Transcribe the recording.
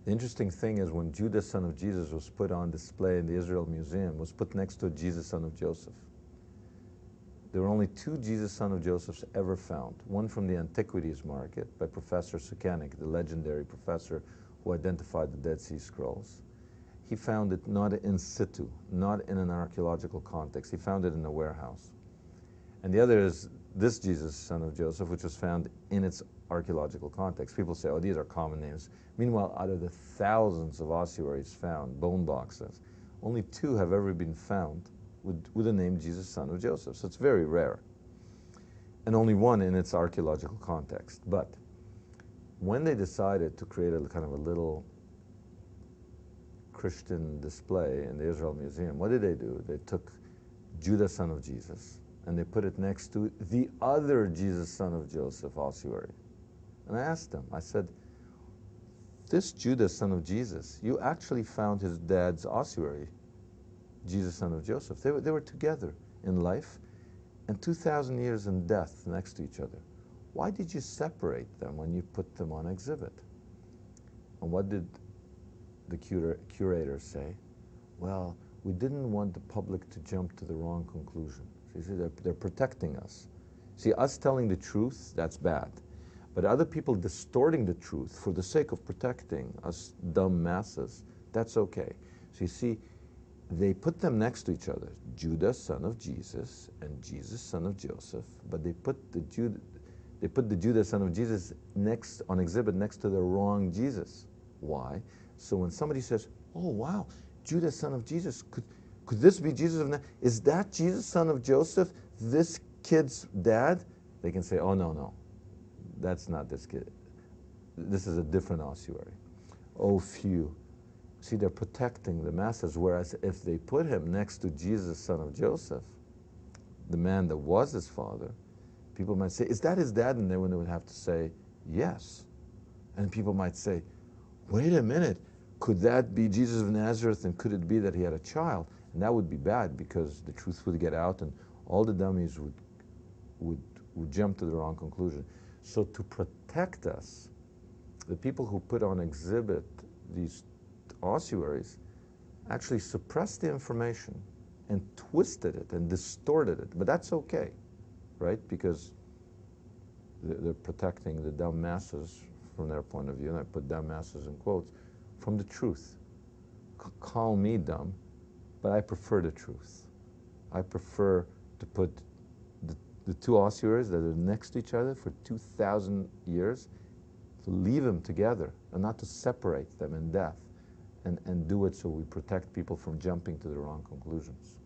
The interesting thing is when Judas, son of Jesus, was put on display in the Israel Museum, was put next to Jesus, son of Joseph. There were only two Jesus, son of Josephs ever found. One from the antiquities market by Professor Sukanik, the legendary professor who identified the Dead Sea Scrolls. He found it not in situ, not in an archaeological context. He found it in a warehouse. And the other is this Jesus, son of Joseph, which was found in its archaeological context. People say, oh, these are common names. Meanwhile, out of the thousands of ossuaries found, bone boxes, only two have ever been found with the name Jesus, son of Joseph. So it's very rare. And only one in its archaeological context. But when they decided to create a kind of a little Christian display in the Israel Museum, what did they do? They took Judah, son of Jesus, and they put it next to the other Jesus, son of Joseph ossuary. And I asked them, I said, this Judah, son of Jesus, you actually found his dad's ossuary, Jesus, son of Joseph. They were together in life and 2,000 years in death next to each other. Why did you separate them when you put them on exhibit? And what did the curator say? Well, we didn't want the public to jump to the wrong conclusion. So you see, they're protecting us. See, us telling the truth, that's bad. But other people distorting the truth for the sake of protecting us dumb masses, that's okay. So you see, they put them next to each other, Judah, son of Jesus, and Jesus, son of Joseph, but they put the Judah, son of Jesus, next on exhibit next to the wrong Jesus. Why? So when somebody says, oh wow, Judah, son of Jesus, could this be Jesus of Nazareth? Is that Jesus, son of Joseph, this kid's dad? They can say, oh no, that's not this kid. This is a different ossuary. Oh phew. See, they're protecting the masses, whereas if they put him next to Jesus, son of Joseph, the man that was his father, people might say, is that his dad? And then they would have to say, yes. And people might say, wait a minute, could that be Jesus of Nazareth, and could it be that he had a child? And that would be bad, because the truth would get out and all the dummies would jump to the wrong conclusion. So to protect us, the people who put on exhibit these ossuaries actually suppressed the information and twisted it and distorted it. But that's okay, right? Because they're protecting the dumb masses from their point of view, and I put dumb masses in quotes, from the truth. Call me dumb, but I prefer the truth. I prefer to put the two ossuaries that are next to each other for 2,000 years, to leave them together and not to separate them in death, and do it so we protect people from jumping to the wrong conclusions.